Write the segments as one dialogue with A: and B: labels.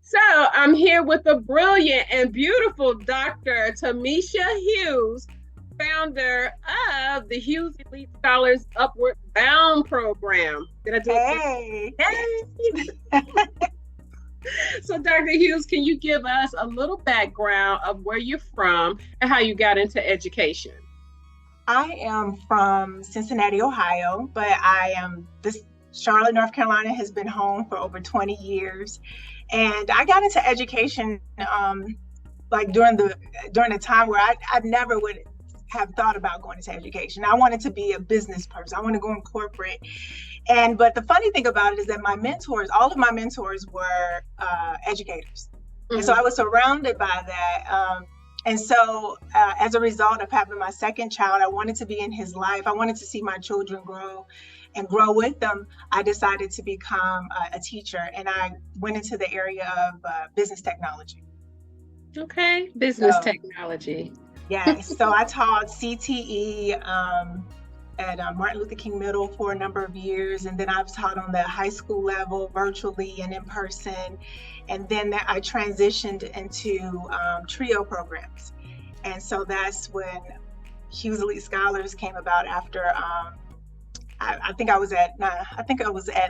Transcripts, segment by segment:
A: So I'm here with the brilliant and beautiful Dr. Tamesha Hughes, founder of the Hughes Elite Scholars Upward Bound Program. Did I do
B: Hey.
A: it? Hey. So Dr. Hughes, can you give us a little background of where you're from and how you got into education?
B: I am from Cincinnati, Ohio, but Charlotte, North Carolina has been home for over 20 years. And I got into education like during the time where I never would have thought about going into education. I wanted to be a business person. I want to go in corporate. But the funny thing about it is that all of my mentors were educators. Mm-hmm. And so I was surrounded by that. And so as a result of having my second child, I wanted to be in his life. I wanted to see my children grow and grow with them. I decided to become a teacher, and I went into the area of business technology.
A: Okay, business technology.
B: Yes, so I taught CTE at Martin Luther King Middle for a number of years, and then I've taught on the high school level, virtually and in person, and then I transitioned into TRIO programs, and so that's when Hughes Elite Scholars came about after. I think I was at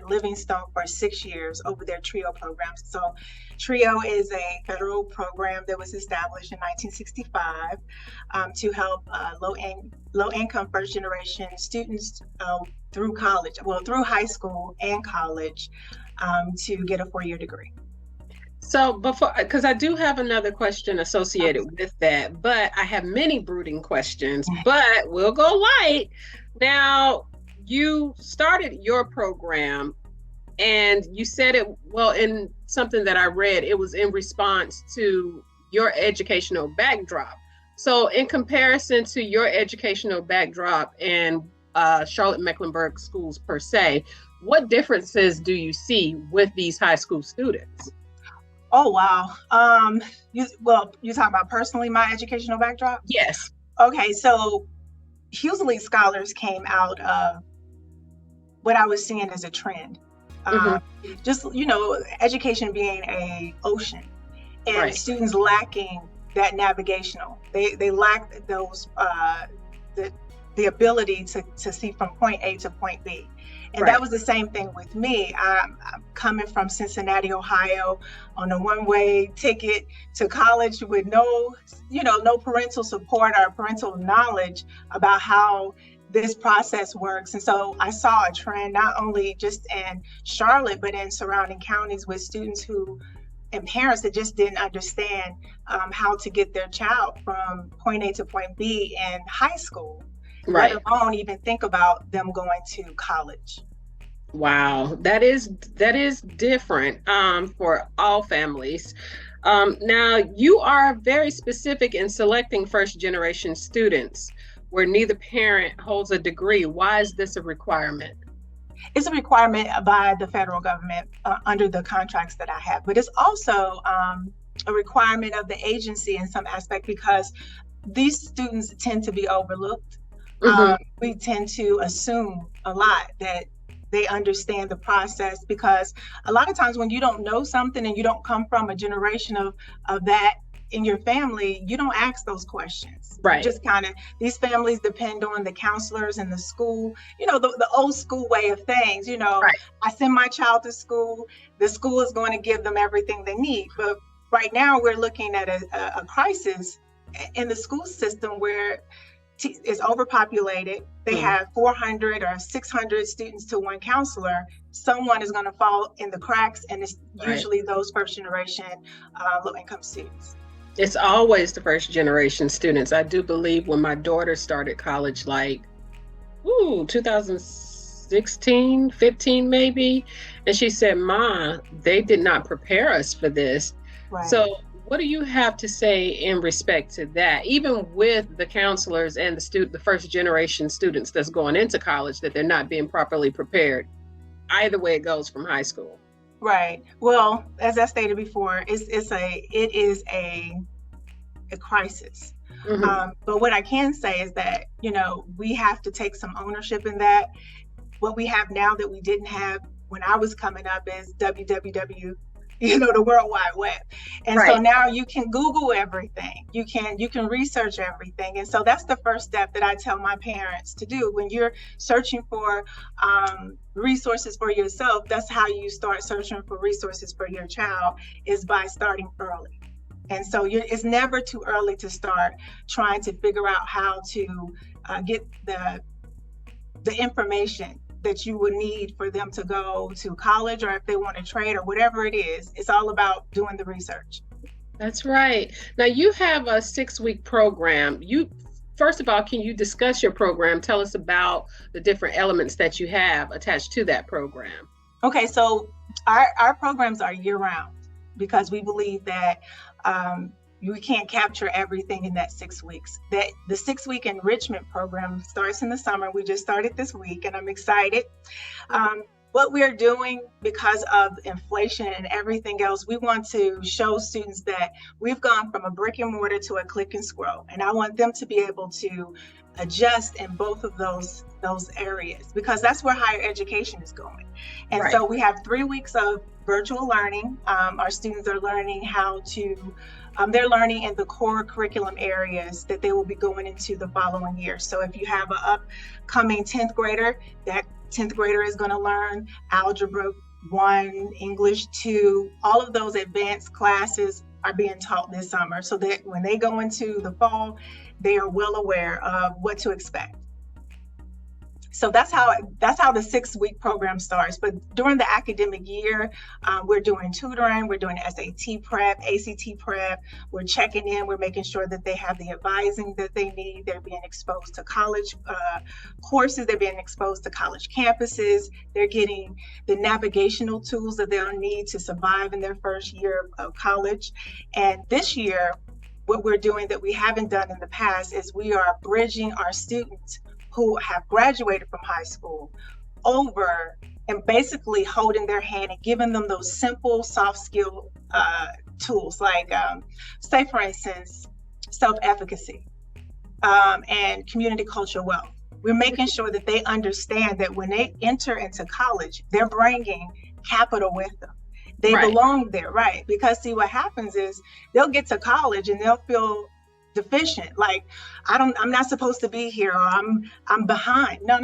B: Livingstone for 6 years over their TRIO programs. So TRIO is a federal program that was established in 1965 to help low-income first-generation students through high school and college to get a 4-year degree.
A: So because I do have another question associated with that, but I have many brooding questions, but we'll go light. Now, you started your program and you said it, well, in something that I read, it was in response to your educational backdrop. So in comparison to your educational backdrop and Charlotte Mecklenburg schools per se, what differences do you see with these high school students?
B: Oh, wow. You're talking about personally my educational backdrop?
A: Yes.
B: Okay, so Hughes Elite Scholars came out of what I was seeing as a trend. Just, education being an ocean and students lacking that navigational. They lack those, the ability to see from point A to point B. And that was the same thing with me. I'm coming from Cincinnati, Ohio on a one-way ticket to college with no parental support or parental knowledge about how this process works. And so I saw a trend not only just in Charlotte, but in surrounding counties with students and parents that just didn't understand how to get their child from point A to point B in high school, let alone even think about them going to college.
A: Wow, that is different for all families. Now, you are very specific in selecting first generation students where neither parent holds a degree. Why is this a requirement?
B: It's a requirement by the federal government under the contracts that I have, but it's also a requirement of the agency in some aspect because these students tend to be overlooked. We tend to assume a lot that they understand the process because a lot of times when you don't know something and you don't come from a generation of that in your family, you don't ask those questions.
A: Right.
B: Just these families depend on the counselors and the school, the old school way of things, I send my child to school, the school is going to give them everything they need. But right now we're looking at a crisis in the school system where it's overpopulated. They have 400 or 600 students to one counselor. Someone is going to fall in the cracks, and it's usually those first generation low-income students.
A: It's always the first generation students. I do believe when my daughter started college, 2016, 15 maybe, and she said, "Ma, they did not prepare us for this." So what do you have to say in respect to that, even with the counselors and the first generation students that's going into college, that they're not being properly prepared, either way it goes from high school?
B: Right. Well, as I stated before, it is a crisis. But what I can say is that, we have to take some ownership in that. What we have now that we didn't have when I was coming up is www the World Wide Web. And so
A: Right.
B: now you can Google everything. You can research everything. And so that's the first step that I tell my parents to do. When you're searching for resources for yourself, that's how you start searching for resources for your child, is by starting early. And so it's never too early to start trying to figure out how to get the information that you would need for them to go to college, or if they want to trade or whatever it is. It's all about doing the research.
A: That's right. Now you have a 6-week program. First of all, can you discuss your program? Tell us about the different elements that you have attached to that program.
B: Okay, so our programs are year-round, because we believe that we can't capture everything in that 6 weeks. That the 6-week enrichment program starts in the summer. We just started this week, and I'm excited. What we're doing, because of inflation and everything else, we want to show students that we've gone from a brick and mortar to a click and scroll. And I want them to be able to adjust in both of those areas, because that's where higher education is going. And
A: Right.
B: so we have 3 weeks of virtual learning. Our students are learning how to, they're learning in the core curriculum areas that they will be going into the following year. So if you have an upcoming 10th grader, that 10th grader is going to learn Algebra 1, English 2, all of those advanced classes are being taught this summer, so that when they go into the fall, they are well aware of what to expect. So that's how the 6-week program starts. But during the academic year, we're doing tutoring, we're doing SAT prep, ACT prep, we're checking in, we're making sure that they have the advising that they need. They're being exposed to college courses, they're being exposed to college campuses, they're getting the navigational tools that they'll need to survive in their first year of college. And this year, what we're doing that we haven't done in the past is we are bridging our students who have graduated from high school over, and basically holding their hand and giving them those simple soft skill tools, like say for instance, self-efficacy and community culture wealth. We're making sure that they understand that when they enter into college, they're bringing capital with them. They
A: Right.
B: belong there, right? Because see, what happens is they'll get to college and they'll feel deficient, like I'm not supposed to be here, or I'm behind. No.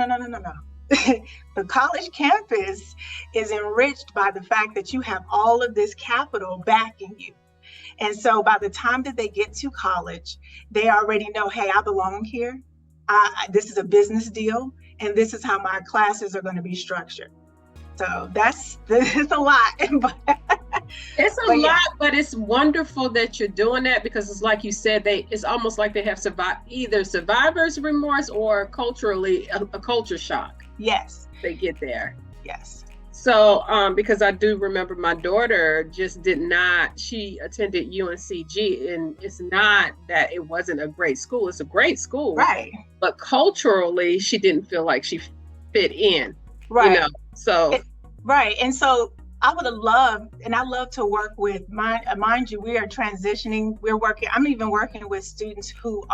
B: The college campus is enriched by the fact that you have all of this capital backing you. And so by the time that they get to college, they already know, hey, I belong here. This is a business deal, and this is how my classes are going to be structured. So it's a lot.
A: It's a lot, but it's wonderful that you're doing that, because it's like you said, it's almost like they have either survivor's remorse or culturally a culture shock.
B: Yes.
A: They get there.
B: Yes.
A: So, because I do remember my daughter she attended UNCG, and it's not that it wasn't a great school. It's a great school.
B: Right.
A: But culturally, she didn't feel like she fit in.
B: Right.
A: Right.
B: And so I would have loved, and I love to work with, mind you, we are transitioning. I'm even working with students who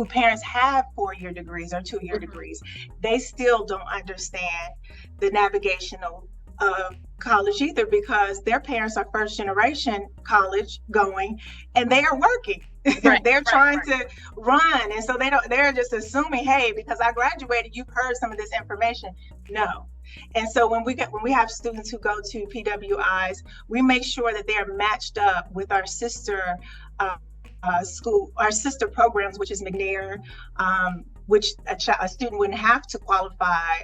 B: parents have 4-year degrees or 2-year
A: Mm-hmm.
B: degrees. They still don't understand the navigational of college either, because their parents are first generation college going, and they are working.
A: Right.
B: They're trying to run. And so they're just assuming, hey, because I graduated, you've heard some of this information. No. And so when we have students who go to PWIs, we make sure that they are matched up with our sister school, our sister programs, which is McNair, which a student wouldn't have to qualify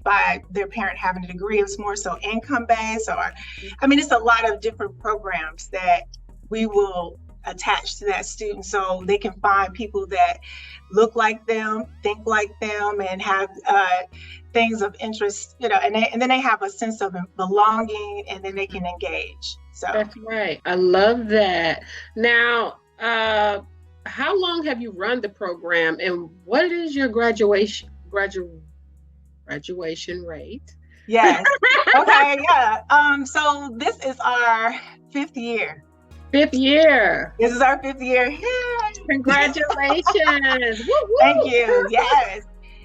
B: by their parent having a degree. It's more so income based, it's a lot of different programs that we will attach to that student, so they can find people that look like them, think like them, and have things of interest, and then they have a sense of belonging, and then they can engage. So
A: that's right. I love that. Now, how long have you run the program, and what is your graduation rate?
B: Yes. Okay. Yeah. So this is our 5th year.
A: 5th year.
B: This is our 5th year. Yay.
A: Congratulations. Woo-woo.
B: Thank you. Yes.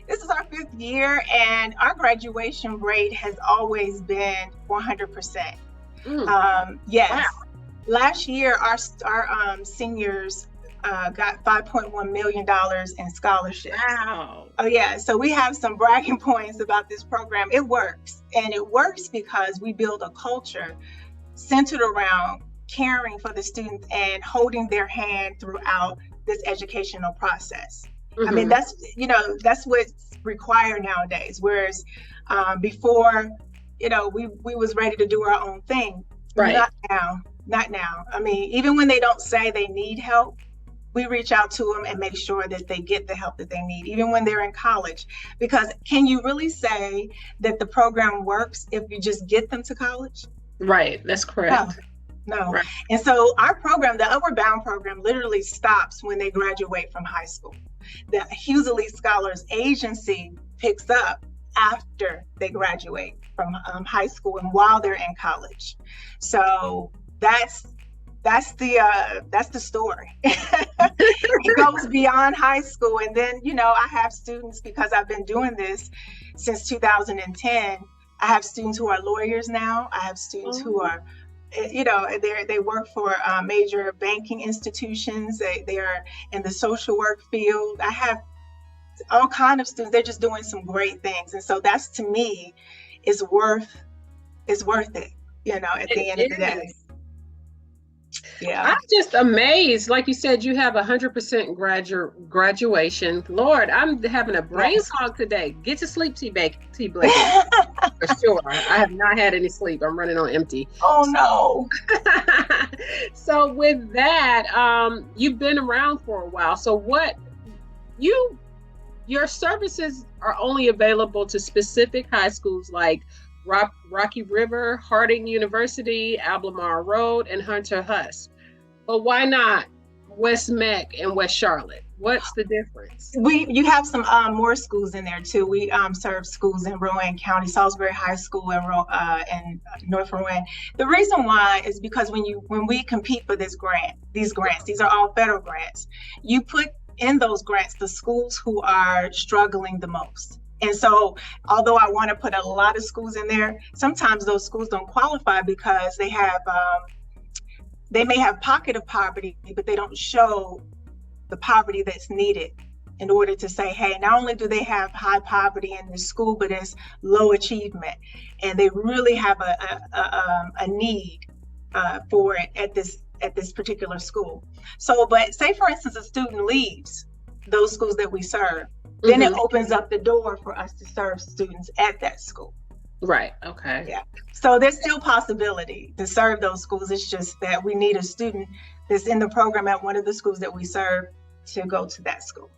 B: This is our 5th year, and our graduation rate has always been 100%. Yes.
A: Wow.
B: Last year, our seniors got $5.1 million in scholarships.
A: Wow.
B: Oh yeah, so we have some bragging points about this program. It works, and it works because we build a culture centered around caring for the students and holding their hand throughout this educational process. I mean, that's what's required nowadays. Whereas before, we was ready to do our own thing.
A: Right.
B: Not now. I mean, even when they don't say they need help, we reach out to them and make sure that they get the help that they need, even when they're in college. Because can you really say that the program works if you just get them to college?
A: Right. That's correct.
B: No.
A: Right.
B: And so our program, the Upward Bound program, literally stops when they graduate from high school. The Hughes Elite Scholars Agency picks up after they graduate from high school and while they're in college. So that's the story. It goes beyond high school. And then, I have students, because I've been doing this since 2010. I have students who are lawyers now. I have students who are, they work for major banking institutions. They are in the social work field. I have all kinds of students. They're just doing some great things. And so that's, to me, is worth it, at the end of the day. Yeah.
A: I'm just amazed. Like you said, you have 100% graduation. Lord, I'm having a brain fog today. Get to sleep, T-Blake. For sure. I have not had any sleep. I'm running on empty.
B: Oh, no.
A: So with that, you've been around for a while. So your services are only available to specific high schools like Rocky River, Harding University, Albemarle Road, and Hunter Huss. But why not West Meck and West Charlotte? What's the difference?
B: You have some more schools in there too. We serve schools in Rowan County, Salisbury High School and North Rowan. The reason why is because when we compete for these grants, these are all federal grants. You put in those grants the schools who are struggling the most. And so, although I want to put a lot of schools in there, sometimes those schools don't qualify because they may have pocket of poverty, but they don't show the poverty that's needed in order to say, hey, not only do they have high poverty in the school, but it's low achievement, and they really have a need for it at this particular school. So, but say for instance, a student leaves those schools that we serve. Then it opens up the door for us to serve students at that school.
A: Right. Okay.
B: Yeah. So there's still possibility to serve those schools. It's just that we need a student that's in the program at one of the schools that we serve to go to that school.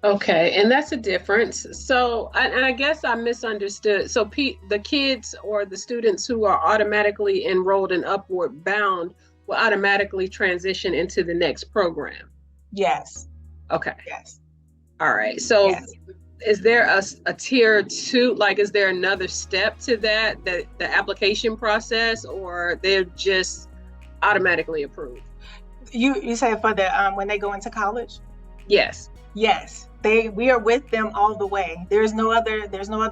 A: Okay. And that's a difference. So, and I guess I misunderstood. So the kids or the students who are automatically enrolled in Upward Bound will automatically transition into the next program.
B: Yes.
A: Okay.
B: Yes.
A: All right. So
B: yes.
A: Is there a tier 2, like, is there another step to the application process, or they're just automatically approved?
B: You say for the when they go into college?
A: Yes.
B: Yes. We are with them all the way. There's no other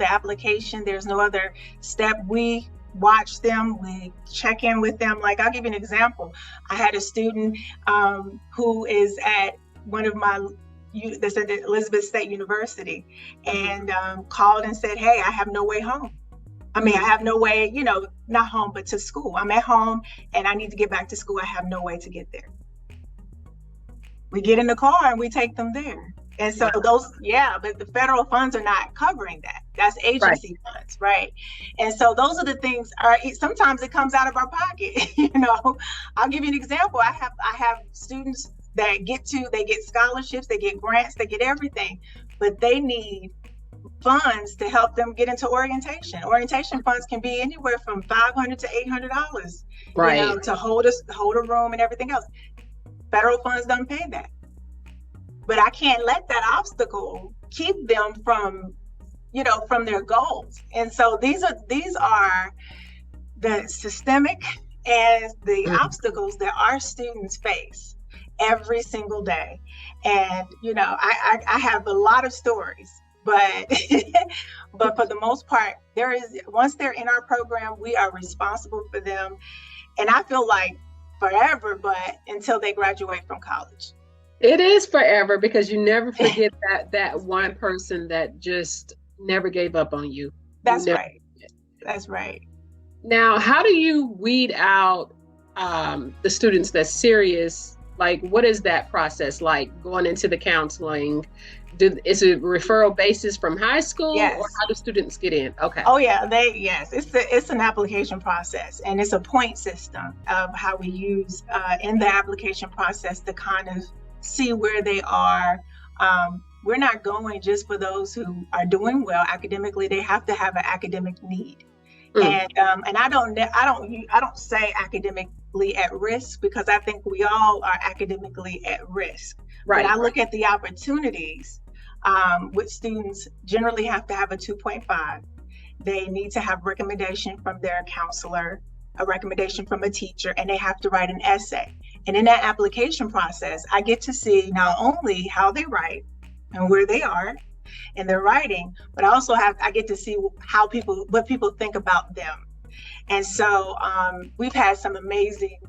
B: application. There's no other step. We watch them, we check in with them. Like, I'll give you an example. I had a student who is at one of my that's at Elizabeth State University, and called and said, hey, I have no way home. I mean, I have no way, not home, but to school. I'm at home and I need to get back to school. I have no way to get there. We get in the car and we take them there. And so but the federal funds are not covering that. That's agency funds, right? And so those are the things. Sometimes it comes out of our pocket. I'll give you an example. I have students that they get scholarships, they get grants, they get everything, but they need funds to help them get into orientation. Orientation funds can be anywhere from $500 to $800,
A: right?
B: To hold a room and everything else. Federal funds don't pay that. But I can't let that obstacle keep them from their goals. And so these are the systemic and the obstacles that our students face every single day. And I have a lot of stories but but for the most part, once they're in our program, we are responsible for them. And I feel like forever, but until they graduate from college.
A: It is forever, because you never forget that one person that just never gave up on you.
B: That's right. That's right.
A: Now, how do you weed out the students that's serious? Like, what is that process like going into the counseling? Is it referral basis from high school?
B: Yes.
A: Or how do students get in? Okay.
B: Oh yeah, yes. It's an application process, and it's a point system of how we use in the application process to kind of see where they are. We're not going just for those who are doing well academically. They have to have an academic need. And I don't say academically at risk, because I think we all are academically at risk.
A: Right.
B: But I look at the opportunities. With students generally have to have a 2.5. They need to have recommendation from their counselor, a recommendation from a teacher, and they have to write an essay. And in that application process, I get to see not only how they write and where they are in their writing, but I get to see what people think about them. And so we've had some amazing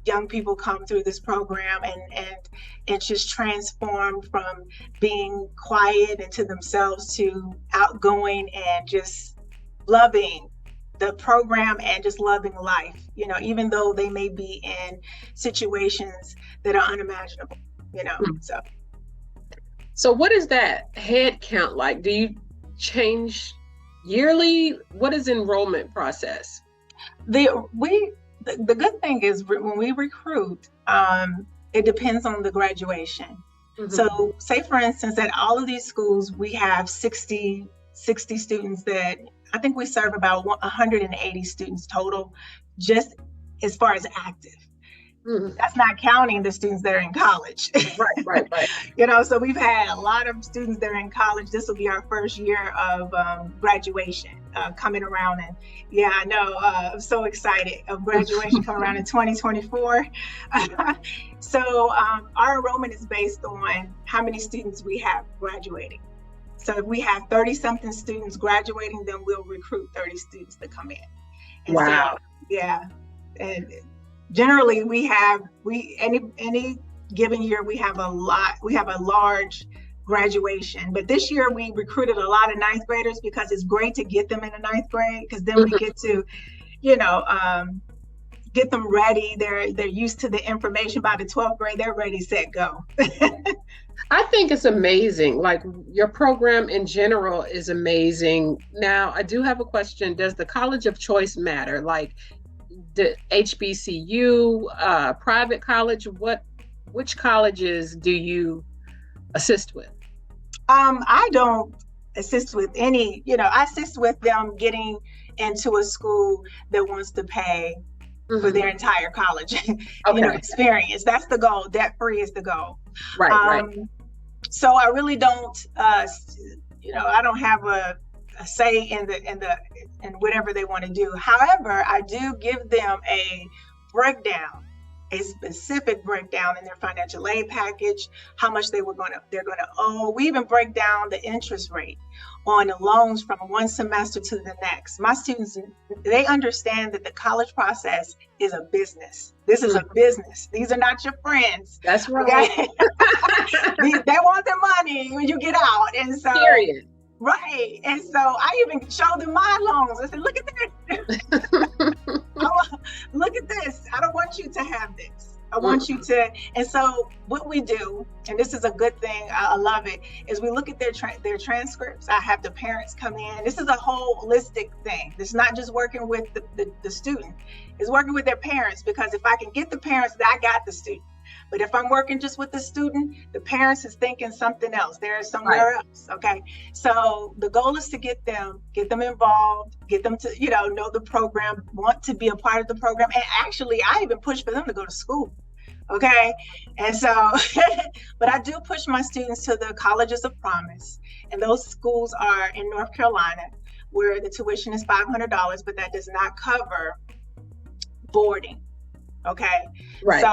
B: young people come through this program and just transformed from being quiet into themselves to outgoing and just loving the program and just loving life, even though they may be in situations that are unimaginable,
A: So what is that head count like? Do you change yearly? What is enrollment process?
B: The good thing is when we recruit, it depends on the graduation. Mm-hmm. So say, for instance, at all of these schools, we have 60 students that I think we serve about 180 students total, just as far as active. Mm-hmm. That's not counting the students that are in college.
A: Right.
B: So we've had a lot of students that are in college. This will be our first year of graduation coming around. And yeah, I know, I'm so excited of graduation coming around in 2024. So our enrollment is based on how many students we have graduating. So if we have 30-something students graduating, then we'll recruit 30 students to come in. And
A: wow.
B: So, yeah. And generally any given year we have a large graduation, but this year we recruited a lot of ninth graders because it's great to get them in the ninth grade, because then we get to get them ready. They're used to the information. By the 12th grade, they're ready, set, go.
A: I think it's amazing. Like, your program in general is amazing. Now, I do have a question. Does the college of choice matter? Like, the HBCU, private college, which colleges do you assist with?
B: I don't assist with any, I assist with them getting into a school that wants to pay for their entire college experience. That's the goal. Debt free is the goal.
A: Right.
B: So I really don't, I don't have a say in whatever they want to do. However, I do give them a specific breakdown in their financial aid package, how much they're going to owe. We even break down the interest rate on the loans from one semester to the next. My students, they understand that the college process is a business. This is a business. These are not your friends.
A: That's right.
B: Okay? They want their money when you get out. And so,
A: period.
B: Right. And so I even showed them my loans. I said, look at this. Look at this. I don't want you to have this. I want you to. And so what we do, and this is a good thing, I love it, is we look at their transcripts. I have the parents come in. This is a holistic thing. It's not just working with the student. It's working with their parents, because if I can get the parents, I got the student. But if I'm working just with the student, the parents is thinking something else. They're somewhere else. Okay. So the goal is to get them involved, get them to, know the program, want to be a part of the program. And actually, I even push for them to go to school. Okay. And so, but I do push my students to the colleges of promise. And those schools are in North Carolina, where the tuition is $500, but that does not cover boarding. Okay.
A: Right.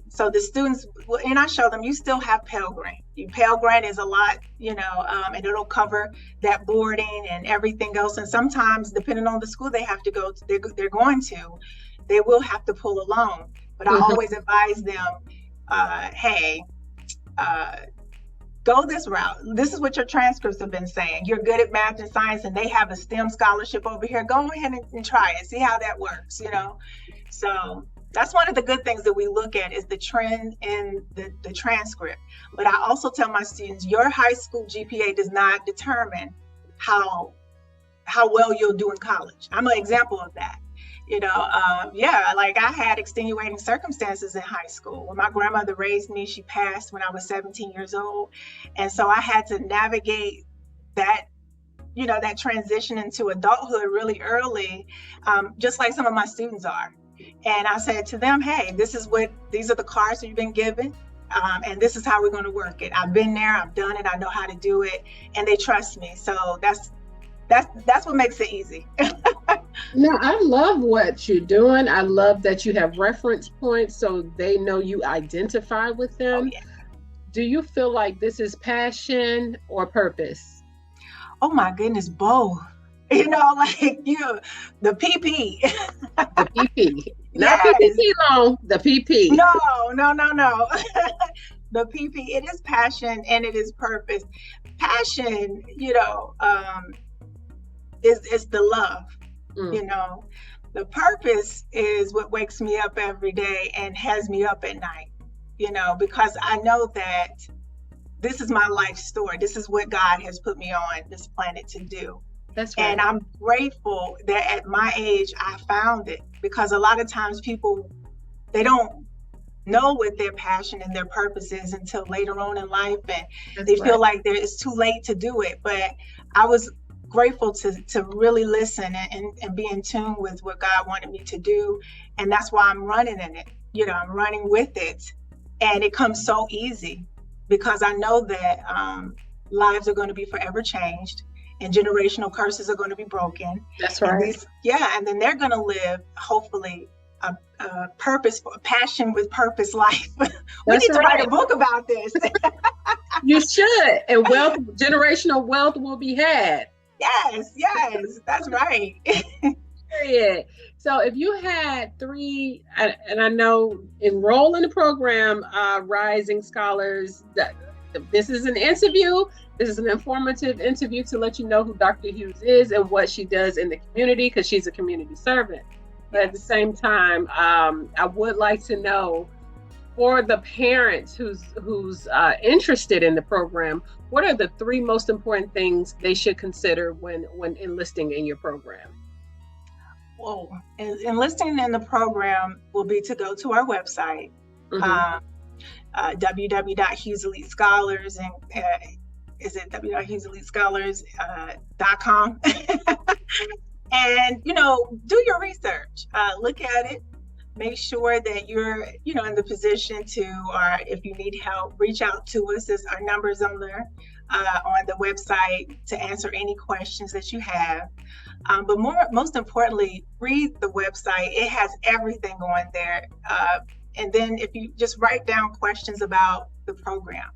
B: So the students, and I show them, you still have Pell Grant. Pell Grant is a lot, and it'll cover that boarding and everything else. And sometimes, depending on the school they have to go to, they're going to, they will have to pull a loan. But I always advise them, hey, go this route. This is what your transcripts have been saying. You're good at math and science, and they have a STEM scholarship over here. Go ahead and try it. See how that works, So that's one of the good things that we look at is the trend in the transcript. But I also tell my students, your high school GPA does not determine how well you'll do in college. I'm an example of that. Like I had extenuating circumstances in high school. When my grandmother raised me, she passed when I was 17 years old. And so I had to navigate that, that transition into adulthood really early, just like some of my students are. And I said to them, hey, these are the cards that you've been given. And this is how we're going to work it. I've been there, I've done it, I know how to do it. And they trust me. So that's what makes it easy.
A: Now, I love what you're doing. I love that you have reference points so they know you identify with them. Oh, yeah. Do you feel like this is passion or purpose?
B: Oh my goodness, both. The PP.
A: The PP. Not PPP loan, the PP.
B: No. The PP, it is passion and it is purpose. Passion, is the love. The purpose is what wakes me up every day and has me up at night, because I know that this is my life story. This is what God has put me on this planet to do.
A: That's right.
B: And I'm grateful that at my age, I found it, because a lot of times people, they don't know what their passion and their purpose is until later on in life. And they feel like it's too late to do it. But I was grateful to really listen and be in tune with what God wanted me to do. And that's why I'm running in it. I'm running with it. And it comes so easy because I know that lives are going to be forever changed and generational curses are going to be broken.
A: That's right.
B: And then they're going to live, hopefully, a passion with purpose life. We need to write a book about this.
A: You should. And generational wealth will be had.
B: Yes, that's right.
A: Period. So if you had three, and I know enroll in the program, Rising Scholars, this is an interview. This is an informative interview to let you know who Dr. Hughes is and what she does in the community, because she's a community servant. But at the same time, I would like to know, for the parents who's interested in the program, what are the three most important things they should consider when enlisting in your program?
B: Well, enlisting in the program will be to go to our website, www.Hughes Elite Scholars, and is it www.HughesEliteScholars.com? And, do your research, look at it. Make sure that you're, in the position to, or if you need help, reach out to us. There's our numbers on there, on the website, to answer any questions that you have. But most importantly, read the website. It has everything on there. And then if you just write down questions about the program,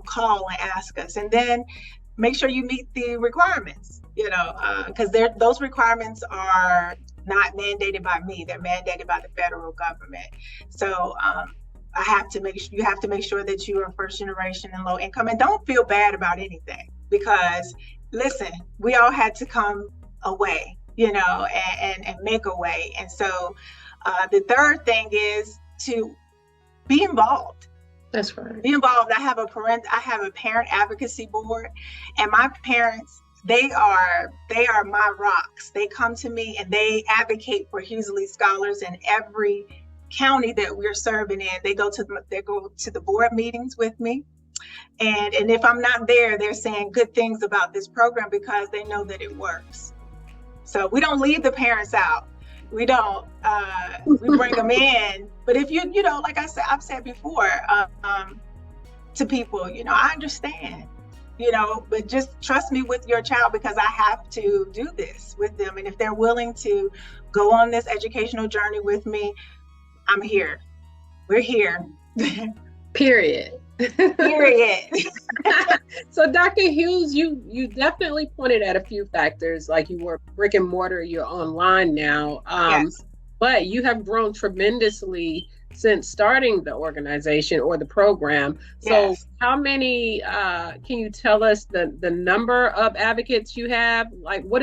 B: call and ask us. And then make sure you meet the requirements, because those requirements are not mandated by me. They're mandated by the federal government. So you have to make sure that you are first generation and low income, and don't feel bad about anything, because listen, we all had to come away, and make a way. And so the third thing is to be involved.
A: That's right.
B: Be involved. I have a parent advocacy board, and my parents, they are my rocks. They come to me and they advocate for Hughes Elite Scholars in every county that we're serving in. They go to the board meetings with me. And if I'm not there, they're saying good things about this program because they know that it works. So we don't leave the parents out. We don't. We bring them in. But if like I've said before, to people, I understand. But just trust me with your child, because I have to do this with them. And if they're willing to go on this educational journey with me, I'm here. We're here.
A: Period.
B: Period.
A: So Dr. Hughes, you definitely pointed at a few factors, like you were brick and mortar, you're online now.
B: Yes.
A: But you have grown tremendously since starting the organization or the program. So
B: Yes.
A: how many, can you tell us the number of advocates you have? Like what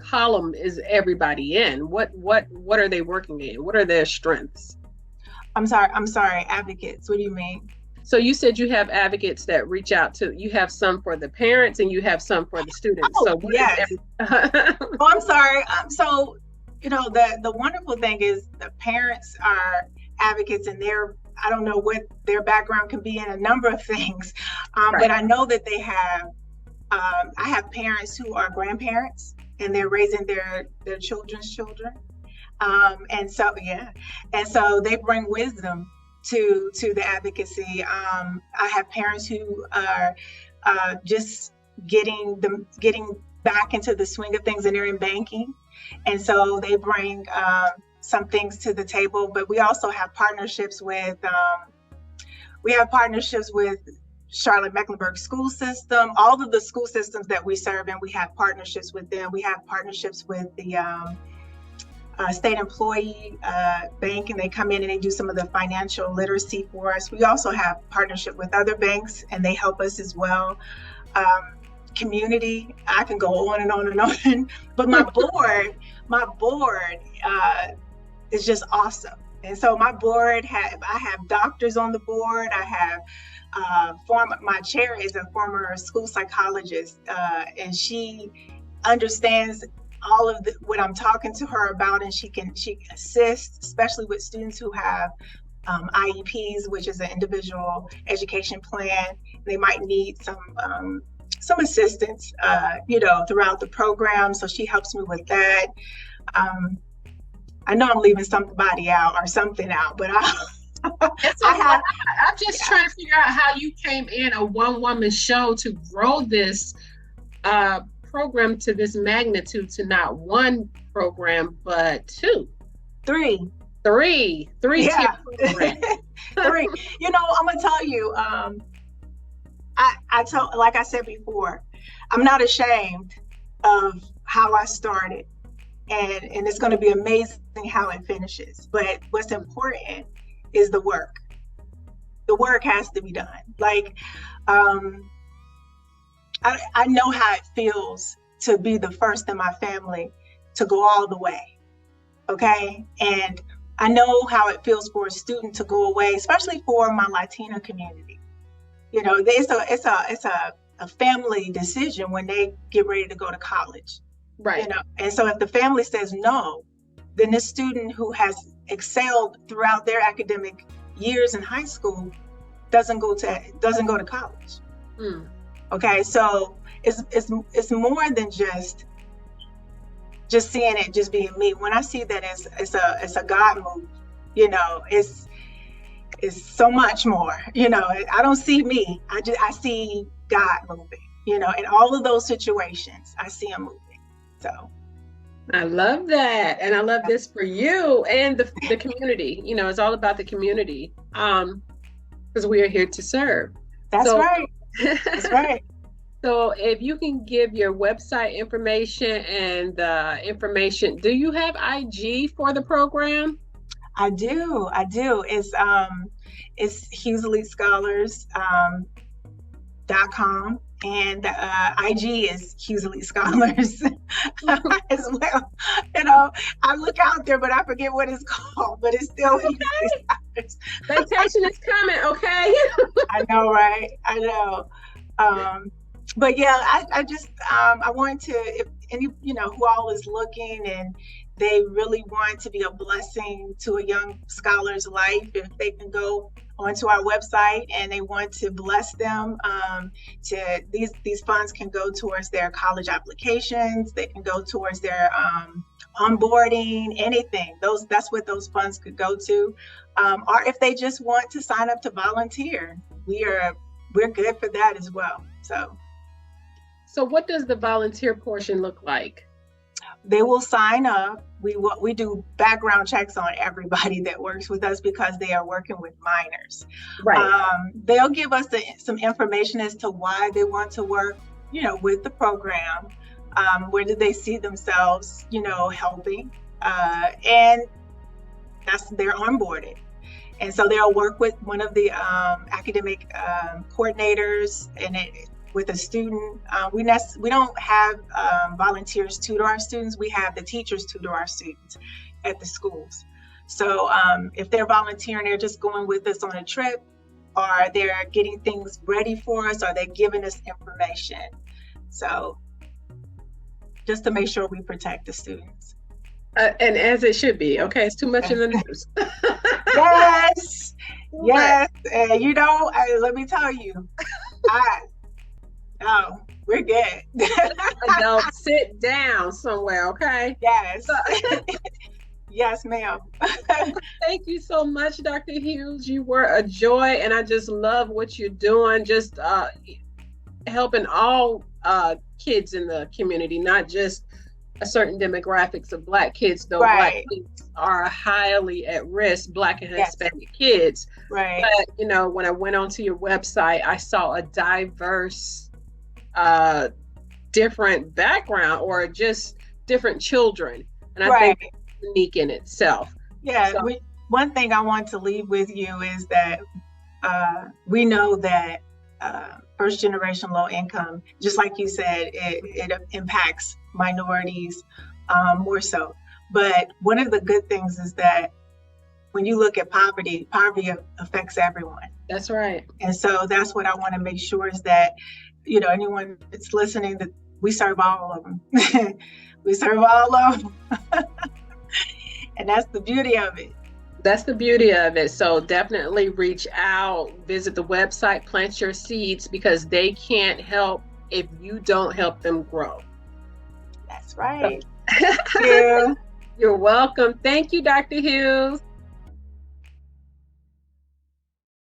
A: column is everybody in? What are they working in? What are their strengths?
B: I'm sorry, advocates. What do you mean?
A: So you said you have advocates that reach out to, you have some for the parents and you have some for the students.
B: Oh,
A: so what
B: yes. Oh, I'm sorry. So, the wonderful thing is the parents are advocates, and I don't know what their background can be in a number of things,
A: Right.
B: but I know that they have, I have parents who are grandparents and they're raising their children's children. And so they bring wisdom to the advocacy. I have parents who are just getting back into the swing of things, and they're in banking, and so they bring some things to the table. But we also have partnerships with Charlotte Mecklenburg school system, all of the school systems that we serve, and we have partnerships with them. We have partnerships with the state employee bank, and they come in and they do some of the financial literacy for us. We also have partnership with other banks, and they help us as well. Community, I can go on and on and on, but my board is just awesome. And so my board I have doctors on the board. I have my chair is a former school psychologist, and she understands all of what I'm talking to her about, and she assists, especially with students who have IEPs, which is an individual education plan. They might need some assistance, throughout the program. So she helps me with that. I know I'm leaving somebody out or something out, but
A: I'm just trying to figure out how you came in a one-woman show to grow this program to this magnitude, to not one program like three.
B: Yeah. Three. I'm gonna tell you, like I said before, I'm not ashamed of how I started, and it's going to be amazing how it finishes. But what's important is the work. The work has to be done. Like, I know how it feels to be the first in my family to go all the way. Okay. And I know how it feels for a student to go away, especially for my Latina community. It's a family decision when they get ready to go to college.
A: Right.
B: And so if the family says no, then this student who has excelled throughout their academic years in high school doesn't go to college.
A: Mm. Okay,
B: so it's more than just seeing it just being me. When I see that it's a God move, it's so much more. I don't see me. I see God moving. In all of those situations, I see Him moving. So
A: I love that, and I love this for you and the community. It's all about the community, because we are here to serve.
B: That's right. That's right.
A: So if you can give your website information and information, do you have IG for the program?
B: I do. It's Hughes Elite Scholars .com, and IG is Hughes Elite Scholars as well. I look out there, but I forget what it's called, but it's still Hughes Elite Scholars.
A: Vacation is coming, okay?
B: I know, right? I know. But yeah, I just I want to, if any who all is looking and they really want to be a blessing to a young scholar's life, if they can go onto our website and they want to bless them, to these funds can go towards their college applications, they can go towards their onboarding, anything. That's what those funds could go to, or if they just want to sign up to volunteer, we're good for that as well. So
A: what does the volunteer portion look like?
B: They will sign up. we do background checks on everybody that works with us because they are working with minors.
A: Right.
B: They'll give us some information as to why they want to work, with the program. Where do they see themselves, helping? And they're onboarded. And so they'll work with one of the academic coordinators with a student. We don't have volunteers tutor our students. We have the teachers tutor our students at the schools. So if they're volunteering, they're just going with us on a trip, or they're getting things ready for us, or they're giving us information. So just to make sure we protect the students.
A: And as it should be. Okay, it's too much in the news.
B: Yes. Yes. And let me tell you, we're good.
A: No, sit down somewhere, okay?
B: Yes. Yes, ma'am.
A: Thank you so much, Dr. Hughes. You were a joy, and I just love what you're doing, just helping all kids in the community, not just a certain demographics of Black kids, though.
B: Right.
A: Black kids are highly at risk, Black and
B: Yes.
A: Hispanic kids.
B: Right.
A: But, when I went onto your website, I saw a diverse, different background, or just different children. And I think it's unique in itself.
B: Yeah. So, one thing I want to leave with you is that we know that first generation low income, just like you said, it impacts minorities more so. But one of the good things is that when you look at poverty affects everyone.
A: That's right.
B: And so that's what I want to make sure is that, anyone that's listening, that we serve all of them. We serve all of them. And that's the beauty of it.
A: That's the beauty of it. So definitely reach out, visit the website, plant your seeds, because they can't help if you don't help them grow.
B: That's right.
A: Thank you. You're welcome. Thank you, Dr. Hughes.